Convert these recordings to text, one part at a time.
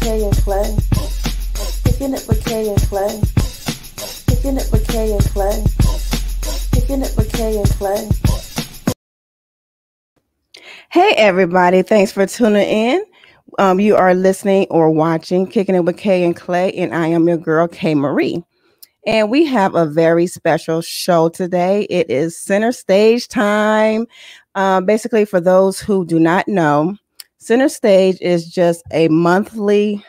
Kay and Clay. Kicking it with Kay and Clay. Kicking it with Kay and Clay. Kicking it with Kay and Clay. Hey everybody, thanks for tuning in. You are listening or watching Kicking It with Kay and Clay, and I am your girl, Kay Marie. And we have a very special show today. It is center stage time. Basically, for those who do not know, center stage is just a monthly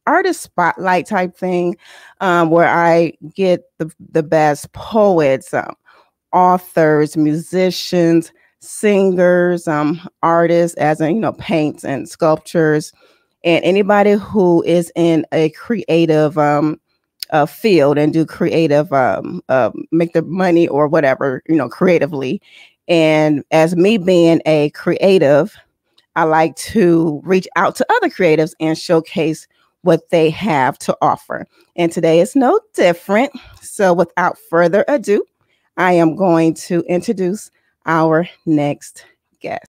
artist spotlight type thing where I get the best poets, authors, musicians, singers, artists, as in, paints and sculptures, and anybody who is in a creative field and do creative, make the money or whatever, creatively. And as me being a creative, I like to reach out to other creatives and showcase what they have to offer. And today is no different. So without further ado, I am going to introduce our next guest.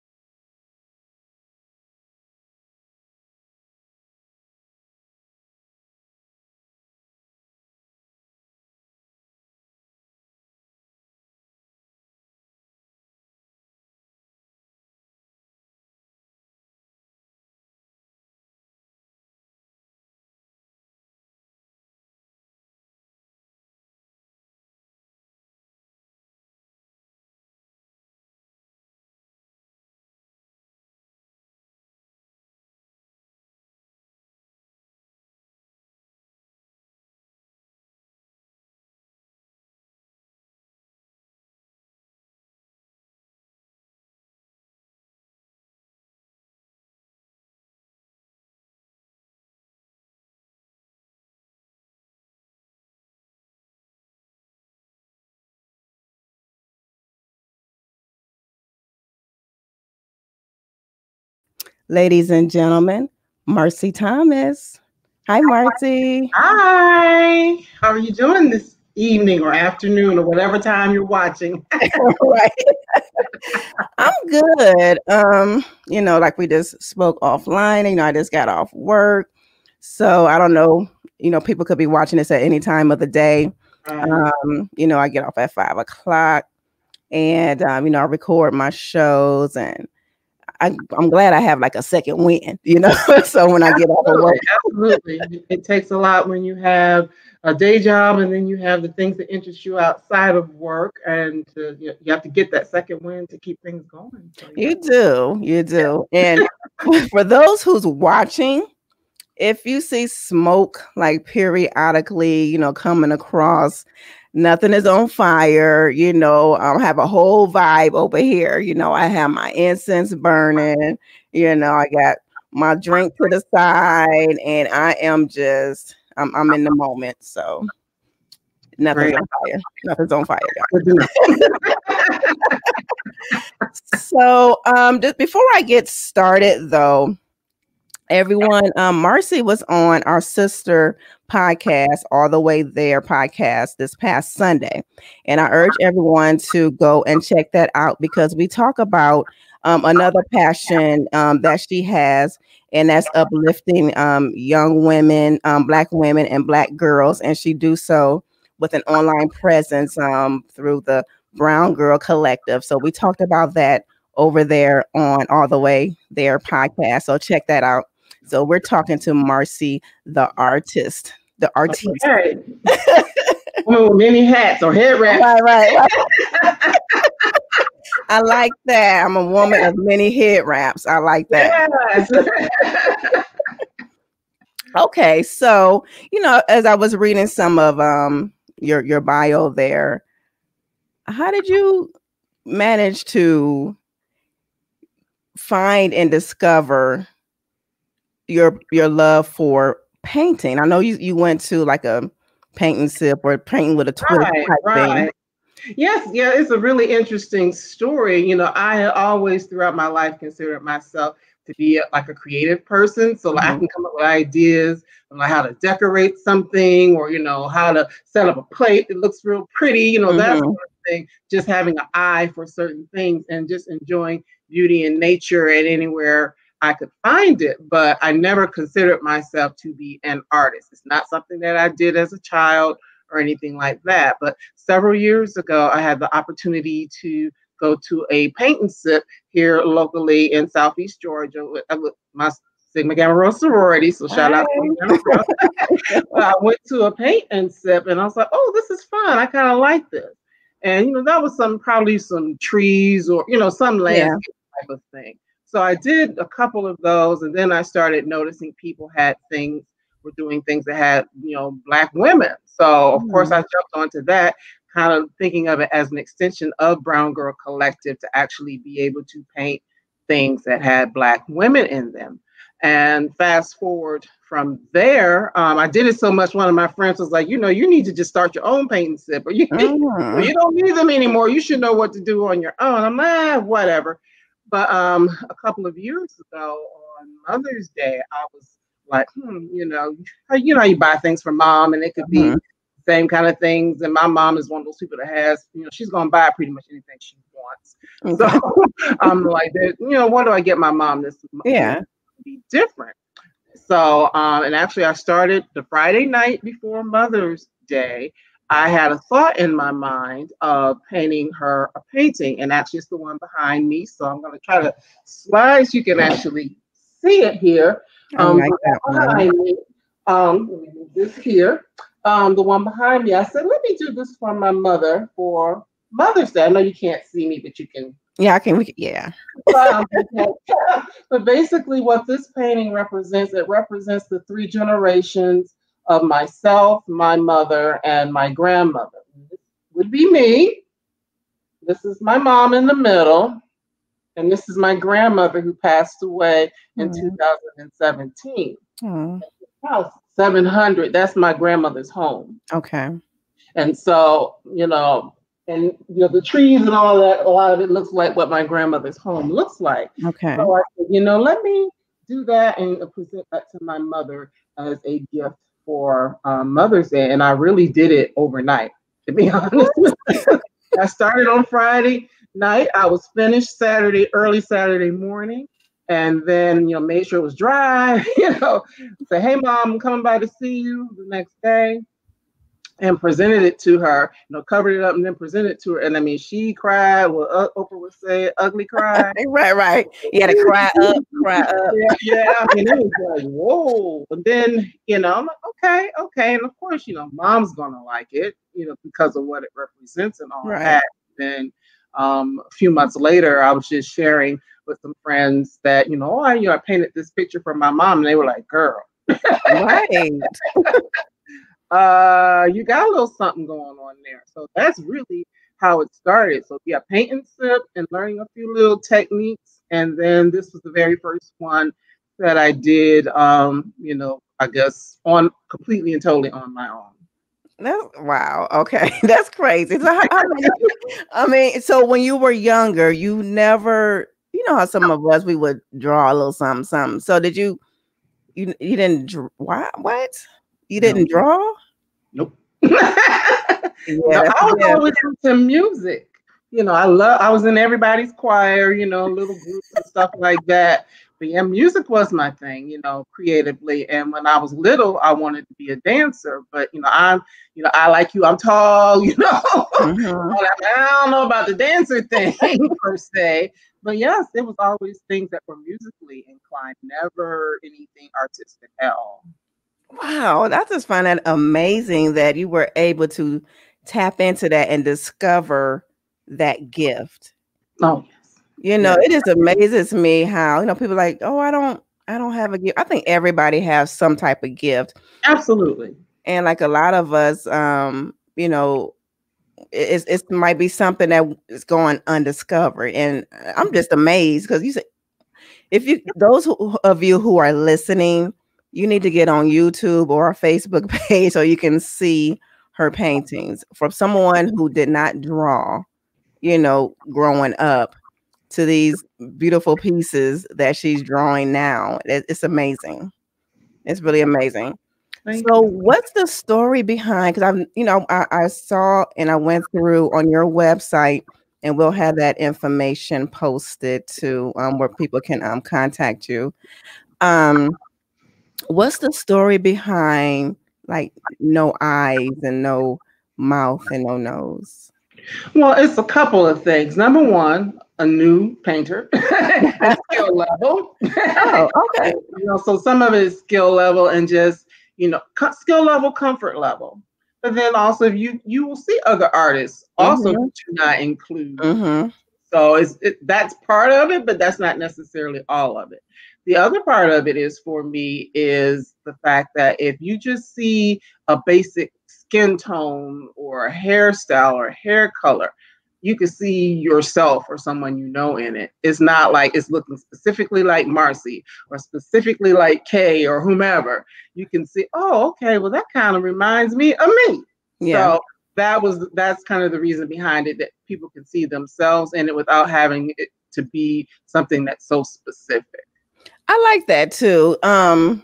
Ladies and gentlemen, Marcie Thomas. Hi, Marcie. Hi. How are you doing this evening or afternoon or whatever time you're watching? Right. I'm good. Like we just spoke offline, I just got off work. So I don't know, people could be watching this at any time of the day. I get off at 5 o'clock and, I record my shows, and I'm glad I have like a second wind, so when I get off of work. Absolutely. It takes a lot when you have a day job and then you have the things that interest you outside of work, and you have to get that second wind to keep things going. So, You do. Yeah. And for those who's watching, if you see smoke like periodically, coming across, nothing is on fire, I have a whole vibe over here. I have my incense burning, I got my drink to the side, and I am just, I'm in the moment. So nothing's on fire. Nothing's on fire. So just before I get started though, everyone, Marcie was on our sister podcast, All the Way There podcast, this past Sunday. And I urge everyone to go and check that out, because we talk about another passion that she has, and that's uplifting young women, Black women and Black girls. And she do so with an online presence through the Brown Girl Collective. So we talked about that over there on All the Way There podcast. So check that out. So we're talking to Marcie, the artist. Okay. Woman with many hats or head wraps. Right. I like that. I'm a woman of many head wraps. I like that. Yes. Okay, so as I was reading some of your bio there, how did you manage to find and discover your love for painting? I know you went to like a paint and sip or painting with a twist type thing. Yes, it's a really interesting story. I had always throughout my life considered myself to be like a creative person. So I can come up with ideas on how to decorate something, or, how to set up a plate that looks real pretty, that sort of thing. Just having an eye for certain things and just enjoying beauty and nature and anywhere I could find it, but I never considered myself to be an artist. It's not something that I did as a child or anything like that. But several years ago, I had the opportunity to go to a paint and sip here locally in Southeast Georgia with my Sigma Gamma Rho sorority. So shout out to Sigma Gamma Rho. I went to a paint and sip, and I was like, oh, this is fun. I kind of like this. And, that was probably some trees or, some landscape type of thing. So I did a couple of those, and then I started noticing people were doing things that had, Black women. So, of course, I jumped onto that, kind of thinking of it as an extension of Brown Girl Collective to actually be able to paint things that had Black women in them. And fast forward from there, I did it so much, one of my friends was like, you need to just start your own paint and sip, or you don't need them anymore. You should know what to do on your own. I'm like, whatever. But a couple of years ago on Mother's Day, I was like, you buy things for mom, and it could be the same kind of things. And my mom is one of those people that has, she's going to buy pretty much anything she wants. Okay. So I'm like, what do I get my mom this month? Yeah. Be different. So, and actually I started the Friday night before Mother's Day. I had a thought in my mind of painting her a painting, and actually it's the one behind me. So I'm going to try to slide so you can actually see it here. Like behind me, this here, the one behind me. I said, let me do this for my mother for Mother's Day. I know you can't see me, but you can. Yeah, I can. Yeah. But basically, what this painting represents, it represents the 3 generations of myself, my mother, and my grandmother. This would be me. This is my mom in the middle. And this is my grandmother who passed away in 2017. House 700, that's my grandmother's home. Okay. And so, the trees and all that, a lot of it looks like what my grandmother's home looks like. Okay. So I said, let me do that and present that to my mother as a gift for Mother's Day. And I really did it overnight, to be honest with you. I started on Friday night. I was finished early Saturday morning. And then, made sure it was dry, say, hey, Mom, I'm coming by to see you the next day. And presented it to her, covered it up and then presented it to her. And I mean, she cried. Well, Oprah would say, ugly cry. Right. You had to cry up. Yeah. I mean, it was like, whoa. And then, I'm like, okay. And of course, mom's going to like it, because of what it represents and all that. Then a few months later, I was just sharing with some friends that, I painted this picture for my mom. And they were like, girl. Right. You got a little something going on there. So that's really how it started. So yeah, paint and sip and learning a few little techniques. And then this was the very first one that I did, I guess completely and totally on my own. Wow. Okay. That's crazy. So so when you were younger, you never, how some of us, we would draw a little something. So did you didn't draw? What? You didn't draw? Nope. I was always into music. I was in everybody's choir, little groups and stuff like that. But yeah, music was my thing, creatively. And when I was little, I wanted to be a dancer. But I like you, I'm tall, I don't know about the dancer thing per se. But yes, it was always things that were musically inclined, never anything artistic at all. Wow, I just find that amazing that you were able to tap into that and discover that gift. Oh, yes. It just amazes me how, people are like, oh, I don't have a gift. I think everybody has some type of gift. Absolutely. And like a lot of us, it might be something that is going undiscovered. And I'm just amazed because you said, those of you who are listening, you need to get on YouTube or our Facebook page so you can see her paintings. From someone who did not draw, growing up, to these beautiful pieces that she's drawing now. It's amazing. It's really amazing. So what's the story behind? Because I saw and I went through on your website and we'll have that information posted to where people can contact you. What's the story behind like no eyes and no mouth and no nose? Well, it's a couple of things. Number one, a new painter and skill level. Oh, okay. So some of it is skill level and just, skill level, comfort level. But then also, if you will see other artists also do not include. So that's part of it, but that's not necessarily all of it. The other part of it is for me is the fact that if you just see a basic skin tone or a hairstyle or hair color, you can see yourself or someone you know in it. It's not like it's looking specifically like Marcie or specifically like Kay or whomever. You can see, oh, okay, well, that kind of reminds me of me. Yeah. So that's kind of the reason behind it, that people can see themselves in it without having it to be something that's so specific. I like that too. I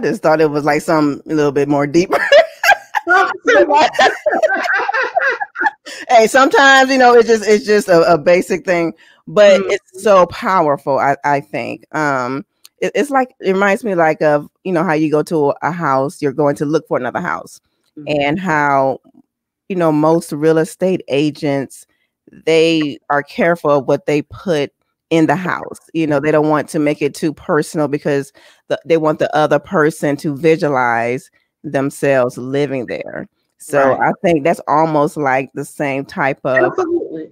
just thought it was like some a little bit more deeper. Hey, sometimes it's just a basic thing, but it's so powerful. I think it's like, it reminds me like of how you go to a house, you're going to look for another house, and how most real estate agents, they are careful of what they put in the house. They don't want to make it too personal because they want the other person to visualize themselves living there. So I think that's almost like the same type of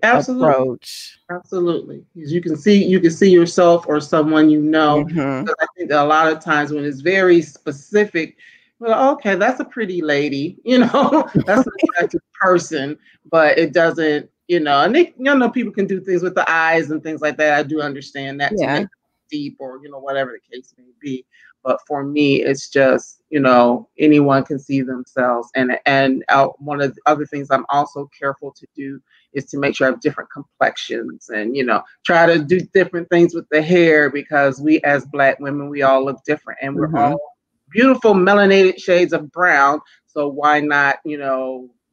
approach. Absolutely. You can see yourself or someone because I think that a lot of times when it's very specific, well, okay, that's a pretty lady, that's an attractive person, but it doesn't, and they, people can do things with the eyes and things like that. I do understand that to make it deep or, whatever the case may be. But for me, it's just, anyone can see themselves. And one of the other things I'm also careful to do is to make sure I have different complexions and, try to do different things with the hair, because we as Black women, we all look different and we're all beautiful melanated shades of brown. So why not,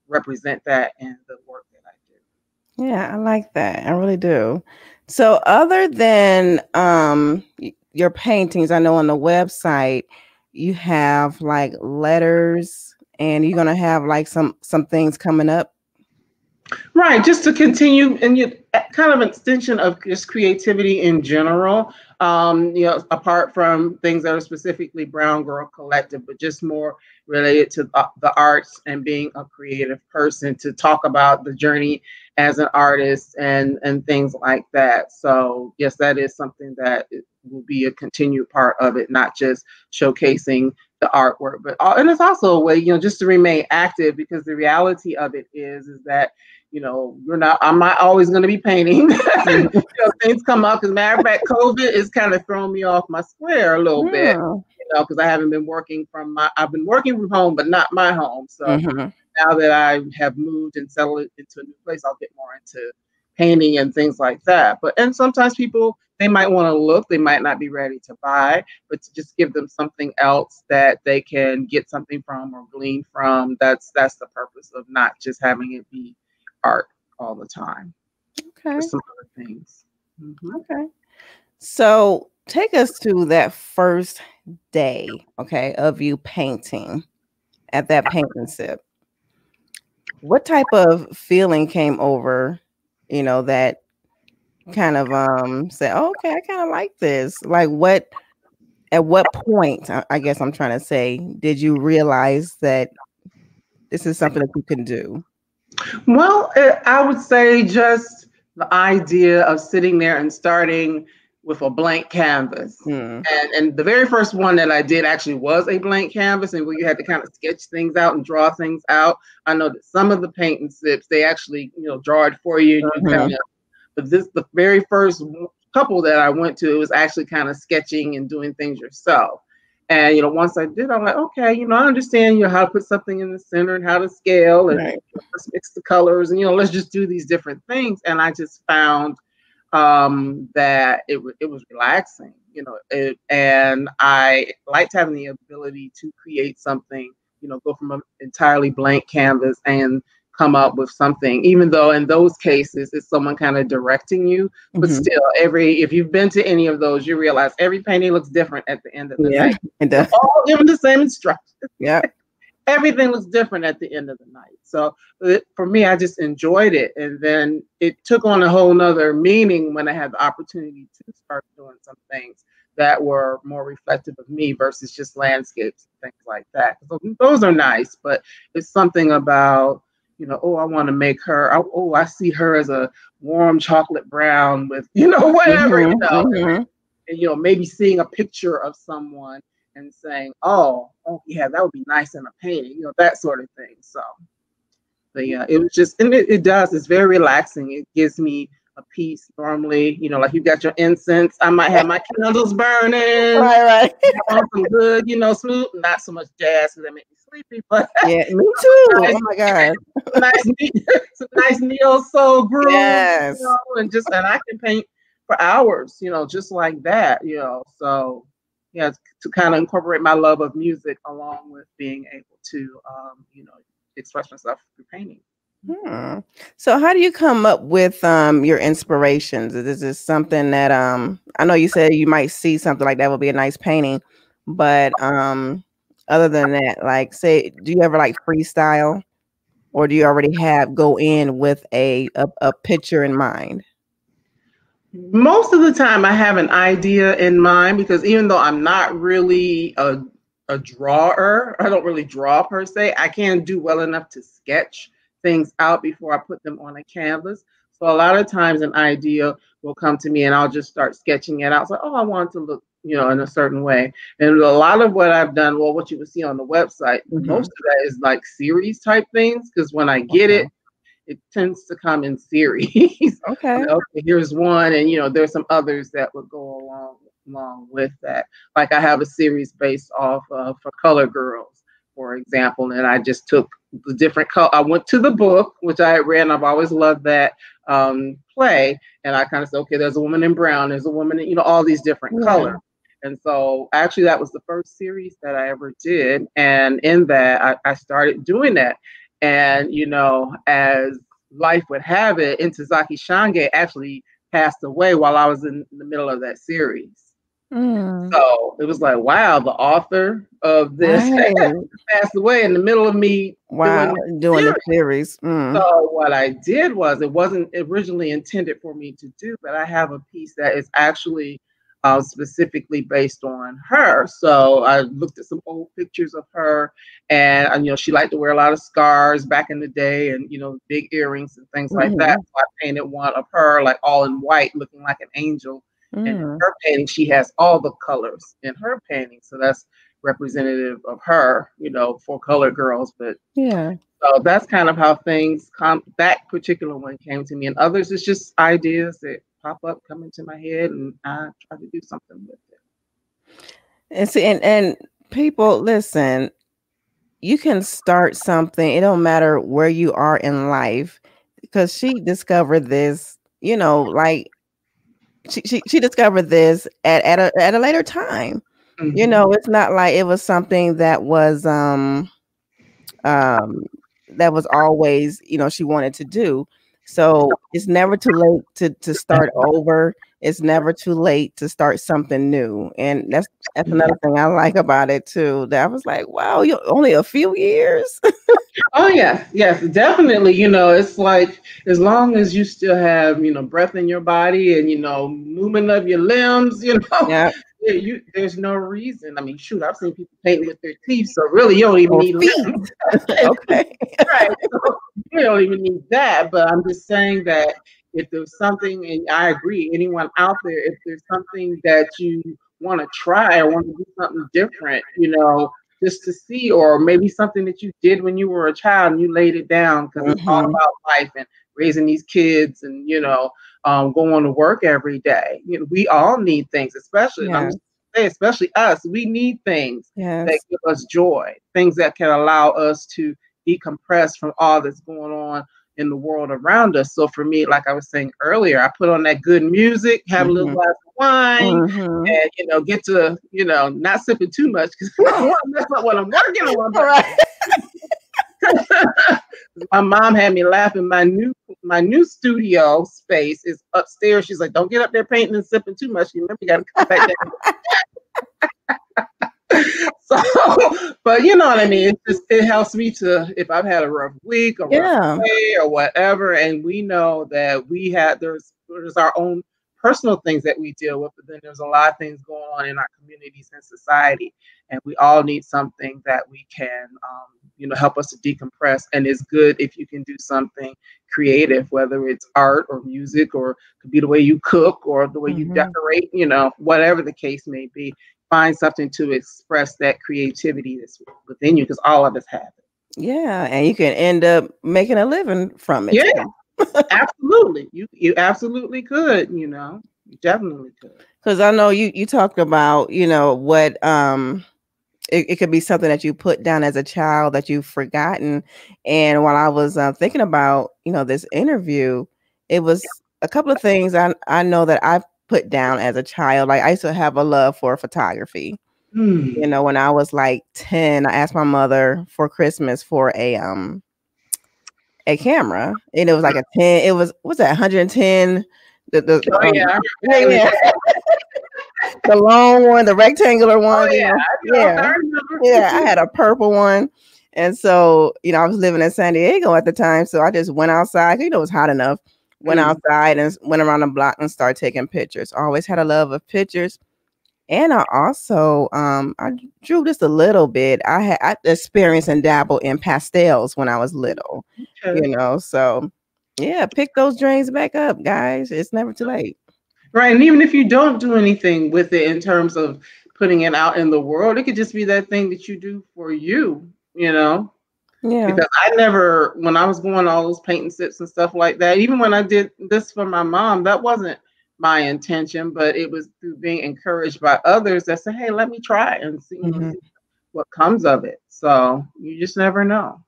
represent that in the work that I do? Yeah, I like that. I really do. So other than your paintings, I know on the website you have like letters, and you're gonna have like some things coming up. Right, just to continue, and kind of an extension of just creativity in general. Apart from things that are specifically Brown Girl Collective, but just more related to the arts and being a creative person, to talk about the journey as an artist and things like that. So yes, that is something that will be a continued part of it, not just showcasing the artwork, but and it's also a way, just to remain active, because the reality of it is that I'm not always going to be painting. Things come up. As a matter of fact, COVID is kind of throwing me off my square a little bit, because I haven't been working I've been working from home, but not my home. So now that I have moved and settled into a new place, I'll get more into painting and things like that. And sometimes people, they might want to look, they might not be ready to buy, but to just give them something else that they can get something from or glean from. That's the purpose of not just having it be art all the time. Okay. Some other things. Okay. So take us to that first day, of you painting at that painting sip. What type of feeling came over, that kind of said, oh, okay, I kind of like this. Like at what point, I guess I'm trying to say, did you realize that this is something that you can do? Well, I would say just the idea of sitting there and starting with a blank canvas. And the very first one that I did actually was a blank canvas, and where you had to kind of sketch things out and draw things out. I know that some of the painting sips, they actually, draw it for you. But the very first couple that I went to, it was actually kind of sketching and doing things yourself. And, once I did, I'm like, okay, I understand, how to put something in the center and how to scale and let's mix the colors and, let's just do these different things. And I just found that it was relaxing, and I liked having the ability to create something, go from an entirely blank canvas and come up with something, even though in those cases it's someone kind of directing you. But still, if you've been to any of those, you realize every painting looks different at the end of the night. It does. All given the same instructions. Yeah. Everything looks different at the end of the night. So for me, I just enjoyed it. And then it took on a whole nother meaning when I had the opportunity to start doing some things that were more reflective of me versus just landscapes and things like that. So those are nice, but it's something about, oh, I want to make her, I see her as a warm chocolate brown with, whatever, and, maybe seeing a picture of someone and saying, oh yeah, that would be nice in a painting, that sort of thing. So, but yeah, it was just, and it's very relaxing. It gives me a peace normally, like you got your incense. I might have my candles burning. Right. Some good, smooth, not so much jazz because that makes me sleepy, but yeah, me too. Nice, oh my God. some nice neo soul groove. Yes. And I can paint for hours, just like that, so yeah, to kind of incorporate my love of music along with being able to, express myself through painting. So how do you come up with your inspirations? Is this something that I know you said you might see something like that would be a nice painting, but other than that, like say, do you ever like freestyle, or do you already go in with a picture in mind? Most of the time I have an idea in mind, because even though I'm not really a drawer, I don't really draw per se, I can do well enough to sketch things out before I put them on a canvas. So a lot of times an idea will come to me and I'll just start sketching it out. So, I want it to look, in a certain way. And a lot of what I've done, well, what you would see on the website, most of that is like series type things, because when I get it tends to come in series. Okay, here's one, and there's some others that would go along with that. Like I have a series based off of for Color Girls, for example, and I just took the different color. I went to the book, which I had read, and I've always loved that play, and I kind of said, okay, there's a woman in brown, there's a woman in, all these different colors. And so actually that was the first series that I ever did, and in that I started doing that. And as life would have it, Ntozake Shange actually passed away while I was in the middle of that series. So it was like, wow, the author of this passed away in the middle of me doing the series. So what I did was, it wasn't originally intended for me to do, but I have a piece that is actually specifically based on her. So I looked at some old pictures of her, and she liked to wear a lot of scarves back in the day, and big earrings and things like that. So I painted one of her like all in white, looking like an angel. And in her painting, she has all the colors in her painting, so that's representative of her, for Color Girls. But so that's kind of how things come. That particular one came to me, and others it's just ideas that pop up, come into my head, and I try to do something with it. And see, and people, listen, you can start something. It don't matter where you are in life, because she discovered this, like she discovered this at a later time. It's not like it was something that was always, she wanted to do. So it's never too late to start over. It's never too late to start something new. And that's another thing I like about it too, that I was like, wow, you're only a few years. Oh yes, definitely. It's like, as long as you still have, breath in your body and, movement of your limbs, there's no reason. I mean, shoot, I've seen people paint with their teeth, so really you don't even need limbs. Okay. Right. So you don't even need that. But I'm just saying that if there's something, and I agree, anyone out there, if there's something that you want to try or want to do something different, just to see, or maybe something that you did when you were a child and you laid it down, because it's all about life and raising these kids and, going to work every day. We all need things, especially, especially us. We need things that give us joy, things that can allow us to decompress from all that's going on in the world around us. So for me, like I was saying earlier, I put on that good music, have a little glass of wine, and get to not sipping too much, because I don't want to mess up what I'm working on. My mom had me laughing. My new studio space is upstairs. She's like, "Don't get up there painting and sipping too much. You remember, you got to come back down." So, but you know what I mean. It helps me to, if I've had a rough week or rough day or whatever, and we know that there's our own personal things that we deal with, but then there's a lot of things going on in our communities and society, and we all need something that we can, help us to decompress. And it's good if you can do something creative, whether it's art or music, or it could be the way you cook or the way you decorate, whatever the case may be. Find something to express that creativity that's within you, because all of us have it. Yeah, and you can end up making a living from it. Yeah, absolutely. You absolutely could. You definitely could. Because I know you talked about what it could be something that you put down as a child that you've forgotten. And while I was thinking about this interview, it was a couple of things I know that I've put down as a child. Like I used to have a love for photography. When I was like 10, I asked my mother for Christmas for a camera, and it was like a 10. It was, what's that, 110? The long one, the rectangular one. I had a purple one. And so, I was living in San Diego at the time. So I just went outside. It was hot enough. Went outside and went around the block and started taking pictures. Always had a love of pictures. And I also, I drew just a little bit. I experienced and dabbled in pastels when I was little, so yeah, pick those dreams back up, guys. It's never too late. Right. And even if you don't do anything with it in terms of putting it out in the world, it could just be that thing that you do for you, Yeah. Because when I was going all those painting sips and stuff like that, even when I did this for my mom, that wasn't my intention, but it was through being encouraged by others that said, "Hey, let me try and see what comes of it." So you just never know.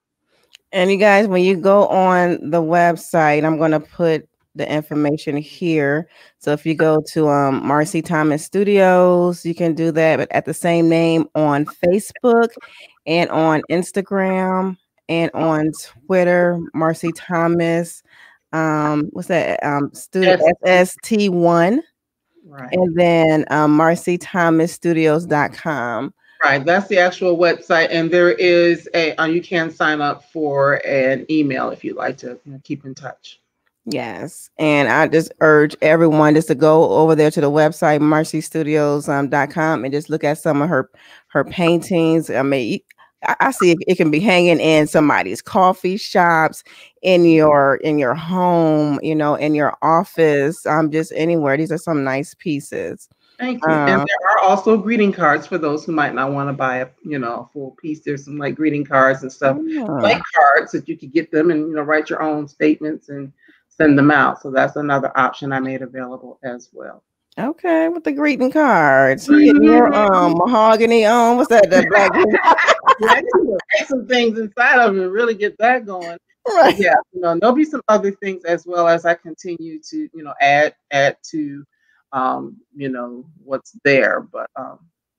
And you guys, when you go on the website, I'm going to put the information here. So if you go to Marcie Thomas Studios, you can do that, but at the same name on Facebook and on Instagram and on Twitter, Marcie Thomas. What's that? Studio SST1. Right. And then marciethomasstudios.com. Right, that's the actual website, and there is you can sign up for an email if you'd like to keep in touch. Yes, and I just urge everyone just to go over there to the website marciestudios.com and just look at some of her paintings. I mean, I see it can be hanging in somebody's coffee shops, in your home, in your office, just anywhere. These are some nice pieces. Thank you. And there are also greeting cards for those who might not want to buy a full piece. There's some like greeting cards and stuff, like cards that you could get them and write your own statements and send them out. So that's another option I made available as well. Okay, with the greeting cards, your mahogany what's that? The black. I can write some things inside of it and really get that going. Right. Yeah, there'll be some other things as well as I continue to add to what's there, but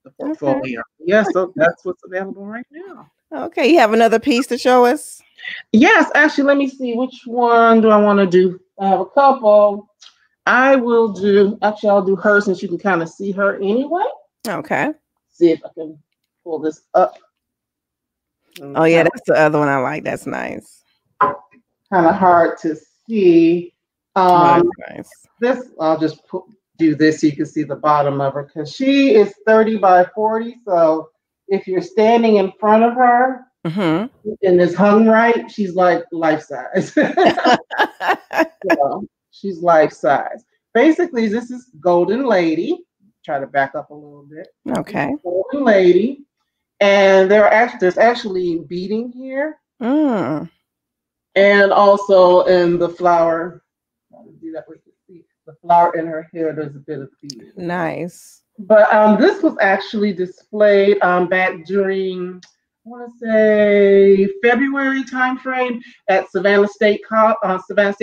the portfolio. Yeah, so that's what's available right now. Okay, you have another piece to show us? Yes, actually, let me see, which one do I want to do? I have a couple. I'll do her since you can kind of see her anyway. Okay. See if I can pull this up. Oh yeah, that's the other one I like. That's nice. Kind of hard to see. Nice. This, I'll just do this so you can see the bottom of her, because she is 30 by 40. So if you're standing in front of her and it's hung right, she's like life size. So she's life size. Basically, this is Golden Lady. Try to back up a little bit. Okay. Golden Lady. And there's actually beading here. And also in the flower. Do that with the flower in her hair, there's a bit of beading. Nice. But this was actually displayed back during, want to say February timeframe at Savannah State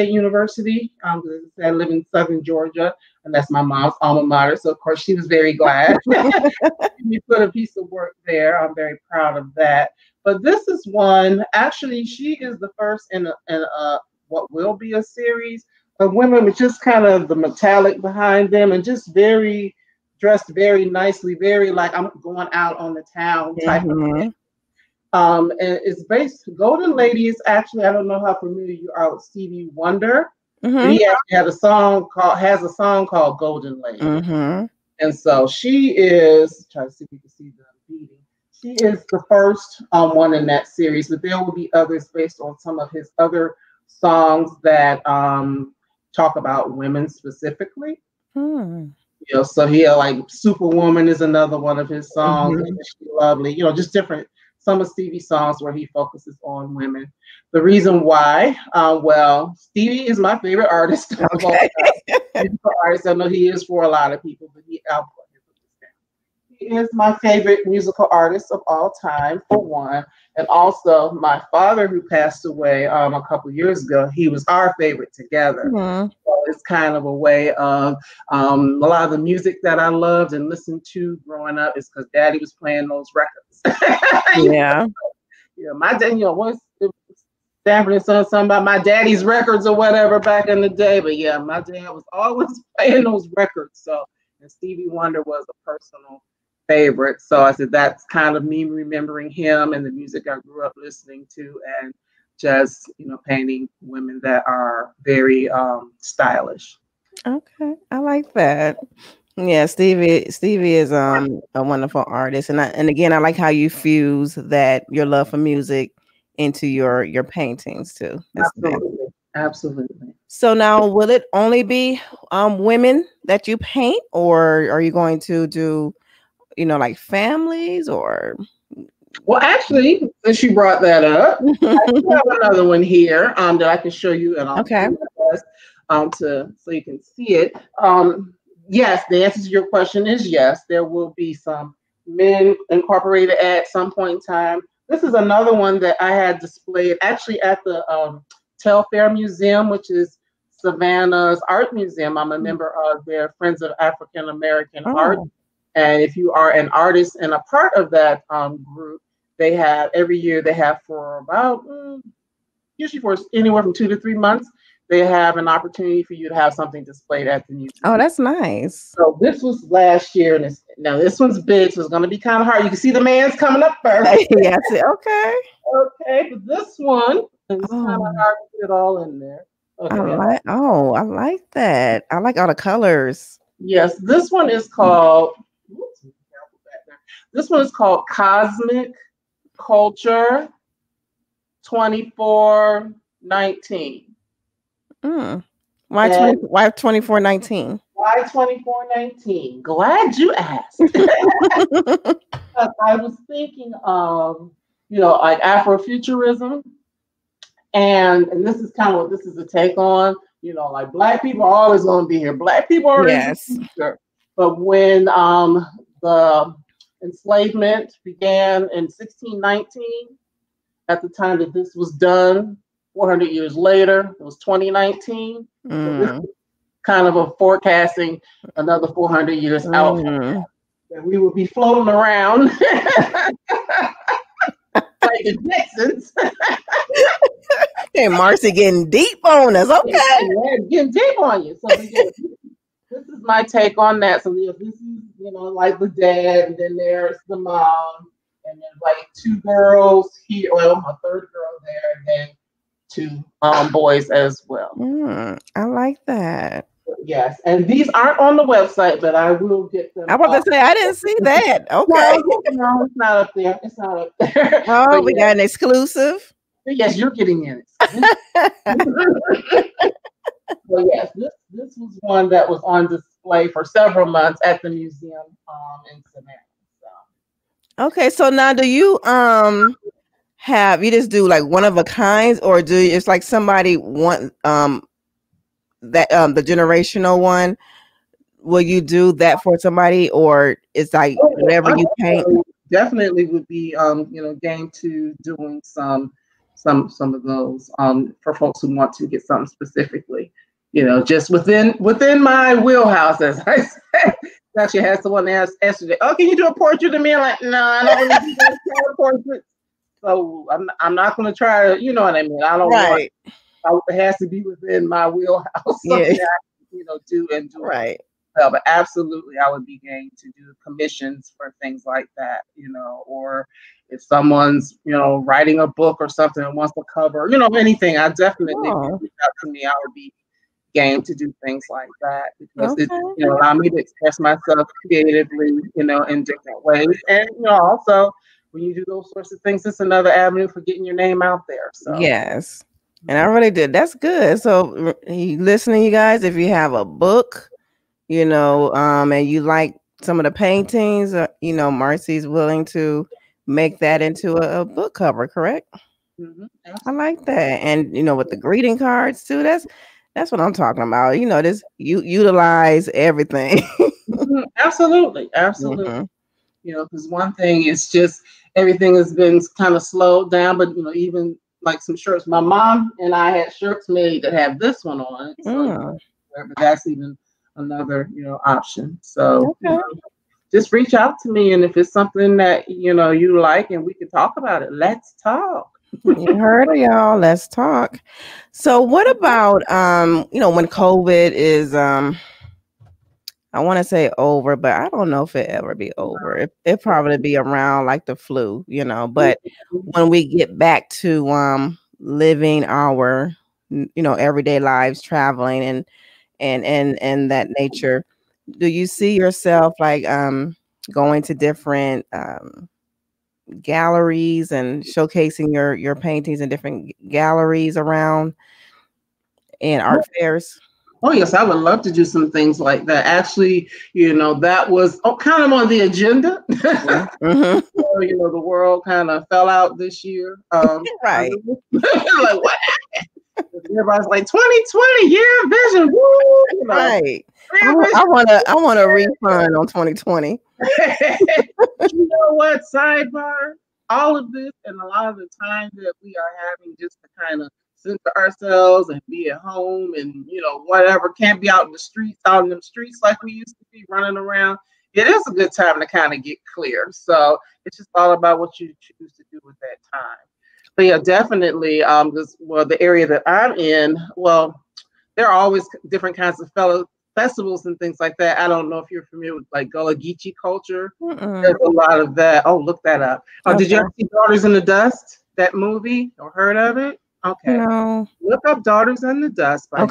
University. I live in Southern Georgia, and that's my mom's alma mater. So of course she was very glad. We put a piece of work there. I'm very proud of that. But this is one. Actually, she is the first in what will be a series of women with just kind of the metallic behind them and just very dressed very nicely, very like I'm going out on the town type of thing. And it's based. Golden Lady is actually, I don't know how familiar you are with Stevie Wonder. But he actually has a song called Golden Lady. And so she is, try to see if you can see the beating. She is the first one in that series, but there will be others based on some of his other songs that talk about women specifically. You know, so he like Superwoman is another one of his songs. She's lovely, you know, just different. Some of Stevie's songs where he focuses on women. The reason why, well, Stevie is my favorite artist. Okay. Artist. I know he is for a lot of people, but he is my favorite musical artist of all time, for one. And also my father, who passed away a couple years ago, he was our favorite together. So it's kind of a way of a lot of the music that I loved and listened to growing up is because Daddy was playing those records. Yeah. Yeah, my dad, you know, once Stanford and Son, something about my daddy's records or whatever back in the day. But yeah, my dad was always playing those records. So, and Stevie Wonder was a personal favorite. So I said that's kind of me remembering him and the music I grew up listening to, and just, you know, painting women that are very stylish. Okay, I like that. Yeah, Stevie is a wonderful artist, and again, I like how you fuse that your love for music into your paintings too. Absolutely. So now, will it only be women that you paint, or are you going to do, you know, like families or? Well, actually, since you brought that up, I do have another one here that I can show you, and I'll do my best so you can see it. Yes, the answer to your question is yes. There will be some men incorporated at some point in time. This is another one that I had displayed actually at the Telfair Museum, which is Savannah's art museum. I'm a member of their Friends of African American Art. And if you are an artist and a part of that group, they have every year they have for about usually for anywhere from 2 to 3 months, they have an opportunity for you to have something displayed at the museum. Oh, that's nice. So this was last year, and now this one's big, so it's going to be kind of hard. You can see the man's coming up first. Yes. Okay. Okay, but this one is kind of hard to get it all in there. Okay. I like that. I like all the colors. Yes, this one is called. This one is called Cosmic Culture 2419. Why 2419? Why 2419? Glad you asked. I was thinking of, you know, like Afrofuturism, and this is kind of what this is a take on. You know, like Black people are always going to be here. Black people are in the future. But when the enslavement began in 1619, at the time that this was done, 400 years later, it was 2019. So this is kind of a forecasting another 400 years out from now, that we will be floating around like the Dixons. Hey, Marcie getting deep on us. Okay. Yeah, getting deep on you. So this is my take on that. So this is, you know, like the dad, and then there's the mom, and then like 2 girls here, well, a third girl there, and then 2 boys as well. I like that. Yes, and these aren't on the website, but I will get them. I was about to say I didn't see that. Okay. No, it's not up there. It's not up there. Oh, we got an exclusive. Yes, you're getting in it. So yes, this was one that was on display for several months at the museum in Savannah. So. Okay, so now do you have you just do like one of a kinds, or do it's like somebody want that the generational one? Will you do that for somebody, or it's like whatever you paint? definitely would be game to doing some of those for folks who want to get something specifically, just within my wheelhouse, as I say. Actually had someone ask yesterday, "Oh, can you do a portrait of me?" I'm like, "No, I don't really do those kind of portraits." So I'm not going to try to, you know what I mean. I don't want. Right. It has to be within my wheelhouse. Yeah. Something I, do and do it Right. well. But absolutely, I would be game to do commissions for things like that, or if someone's, writing a book or something and wants to cover, anything, I definitely, if you reach out to me, I would be game to do things like that because it, Okay. allow me to express myself creatively, in different ways. And, also when you do those sorts of things, it's another avenue for getting your name out there. So Yes. And I really did. That's good. So listening, you guys, if you have a book, and you like some of the paintings, Marcie's willing to make that into a book cover, correct? I like that. And with the greeting cards too, that's what I'm talking about. This you utilize everything. Absolutely. Mhm. Because one thing is just everything has been kind of slowed down, but even like some shirts. My mom and I had shirts made that have this one on it. So Mm. but that's even another, option. So Okay. just reach out to me, and if it's something that you like and we can talk about it, let's talk. You heard it, y'all. Let's talk. So what about when COVID is I want to say over, but I don't know if it ever be over. It probably be around like the flu, but when we get back to living our everyday lives, traveling and that nature, do you see yourself like going to different galleries and showcasing your paintings in different galleries around and art fairs? Oh yes, I would love to do some things like that. Actually, that was kind of on the agenda. Mm-hmm. The world kind of fell out this year. Right. Like what? Everybody's like 2020 year vision. Woo! Right. I want a refund on 2020. You know what? Sidebar. All of this and a lot of the time that we are having just to kind of center ourselves and be at home and whatever, can't be out in the streets like we used to be running around. It is a good time to kind of get clear. So it's just all about what you choose to do with that time. But yeah, definitely. The area that I'm in, there are always different kinds of festivals and things like that. I don't know if you're familiar with like Gullah Geechee culture. Mm-mm. There's a lot of that. Oh, look that up. Okay. Did you ever see Daughters in the Dust? That movie or heard of it? Okay. No. Look up Daughters in the Dust by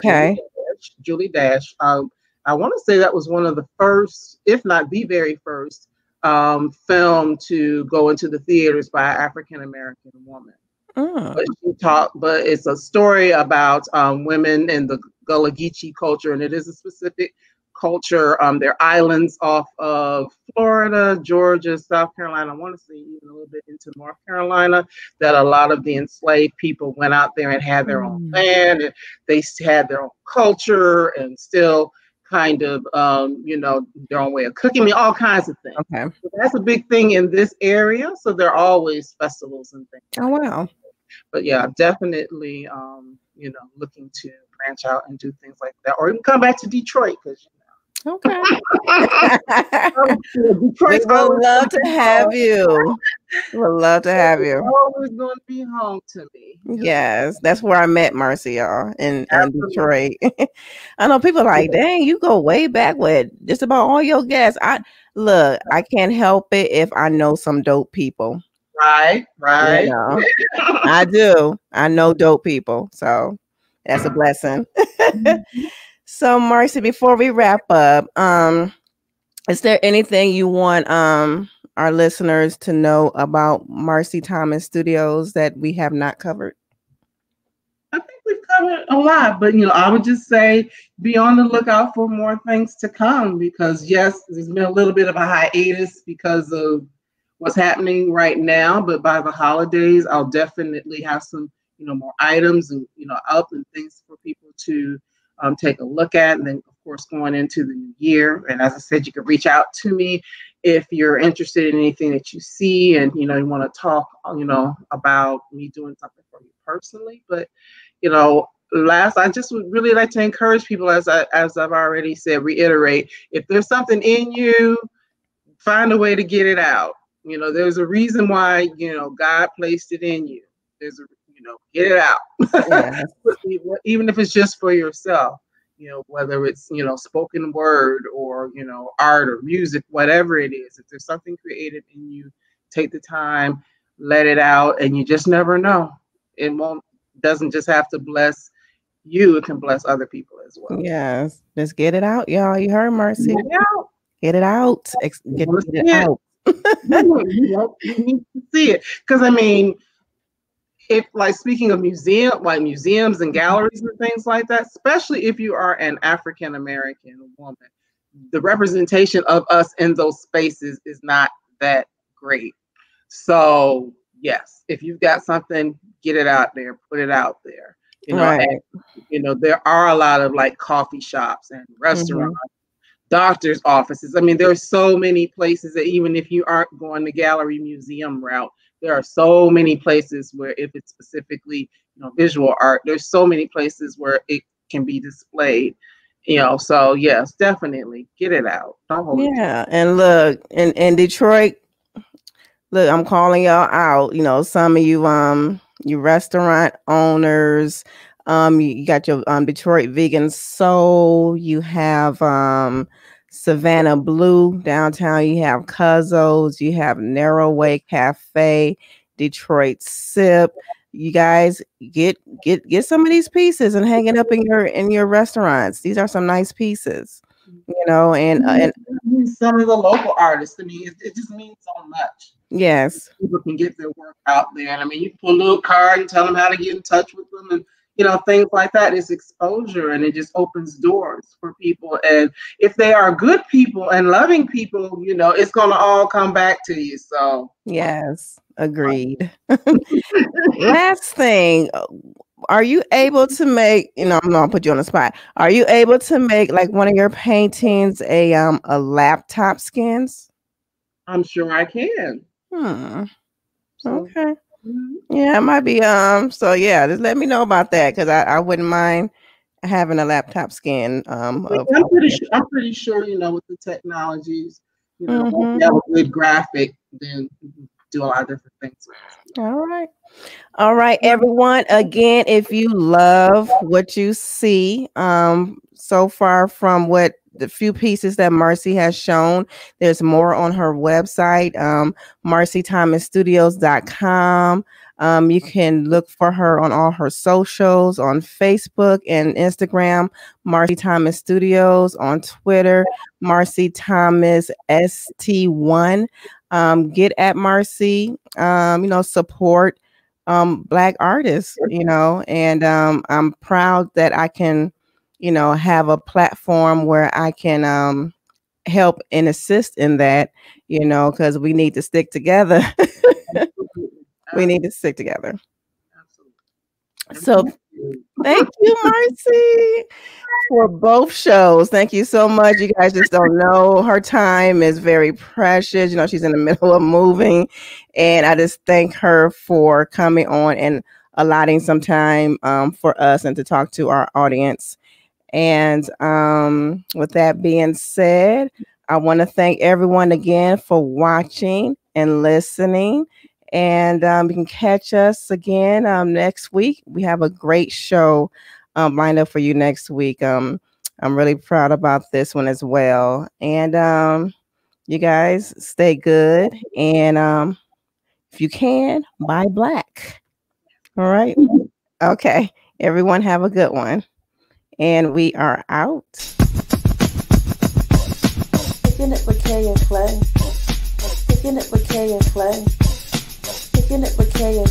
Julie Dash. I want to say that was one of the first, if not the very first, film to go into the theaters by an African American woman. But it's a story about women in the Gullah Geechee culture, and it is a specific culture. They're islands off of Florida, Georgia, South Carolina. I want to say even a little bit into North Carolina, that a lot of the enslaved people went out there and had their own land, and they had their own culture, and still kind of, their own way of cooking, all kinds of things. Okay. So that's a big thing in this area. So there are always festivals and things. Oh, wow. But yeah, definitely, looking to branch out and do things like that, or even come back to Detroit because Okay. Detroit's we would love to have you. We'd love to have you. Always going to be home to me. Yes, that's where I met Marcie, y'all, in Detroit. I know people are like, dang, you go way back with just about all your guests. I can't help it if I know some dope people. Right. I do. I know dope people, so that's a blessing. So, Marcie, before we wrap up, is there anything you want our listeners to know about Marcie Thomas Studios that we have not covered? I think we've covered a lot, but I would just say be on the lookout for more things to come because yes, there's been a little bit of a hiatus because of what's happening right now, but by the holidays, I'll definitely have some, more items and, up and things for people to take a look at. And then, of course, going into the new year. And as I said, you can reach out to me if you're interested in anything that you see and, you want to talk, about me doing something for you personally. But, last, I just would really like to encourage people, as I've already said, reiterate, if there's something in you, find a way to get it out. There's a reason why, God placed it in you. There's a, get it out. Yes. Even if it's just for yourself, whether it's, spoken word or, art or music, whatever it is, if there's something creative in you, take the time, let it out, and you just never know. It doesn't just have to bless you, it can bless other people as well. Yes. Just get it out, y'all. You heard Marcie. Get it out. Get it out. Get it out. You need to see it. Because if, like, speaking of museums and galleries and things like that, especially if you are an African American woman, the representation of us in those spaces is not that great. So yes, if you've got something, get it out there, put it out there. Right. And, there are a lot of like coffee shops and restaurants, doctor's offices. There are so many places that even if you aren't going the gallery museum route, there are so many places where, if it's specifically, visual art, there's so many places where it can be displayed. So yes, definitely get it out. Don't hold it. Yeah, and look, in Detroit, look, I'm calling y'all out. Some of you restaurant owners, you got your Detroit Vegan Soul, you have Savannah Blue downtown, you have Cuzzo's, you have Narrow Way Cafe, Detroit Sip. You guys get some of these pieces and hang it up in your restaurants. These are some nice pieces, and some of the local artists. It just means so much. Yes, people can get their work out there, and you pull a little card and tell them how to get in touch with them, and things like that. It's exposure, and it just opens doors for people. And if they are good people and loving people, it's gonna all come back to you. So yes, agreed. Last thing, are you able to make? I'm gonna put you on the spot. Are you able to make, like, one of your paintings a laptop skins? I'm sure I can. Okay. Yeah, it might be. So yeah, just let me know about that, because I wouldn't mind having a laptop skin. I'm pretty sure, with the technologies, if you have a good graphic, then you can do a lot of different things. All right, everyone. Again, if you love what you see so far from what the few pieces that Marcie has shown, there's more on her website, marciethomasstudios.com. You can look for her on all her socials, on Facebook and Instagram, Marcie Thomas Studios, on Twitter, Marcie Thomas ST1. Get at Marcie, support Black artists, and I'm proud that I can, have a platform where I can help and assist in that, because we need to stick together. We need to stick together. So thank you, Marcie, for both shows. Thank you so much. You guys just don't know, her time is very precious. She's in the middle of moving, and I just thank her for coming on and allotting some time for us and to talk to our audience. And with that being said, I want to thank everyone again for watching and listening. And you can catch us again next week. We have a great show lined up for you next week. I'm really proud about this one as well. And you guys stay good. And if you can, buy Black. All right. Okay. Everyone have a good one. And we are out. Picking it with Kay and Clay. Picking it with Kay and Clay. Picking it with Kay and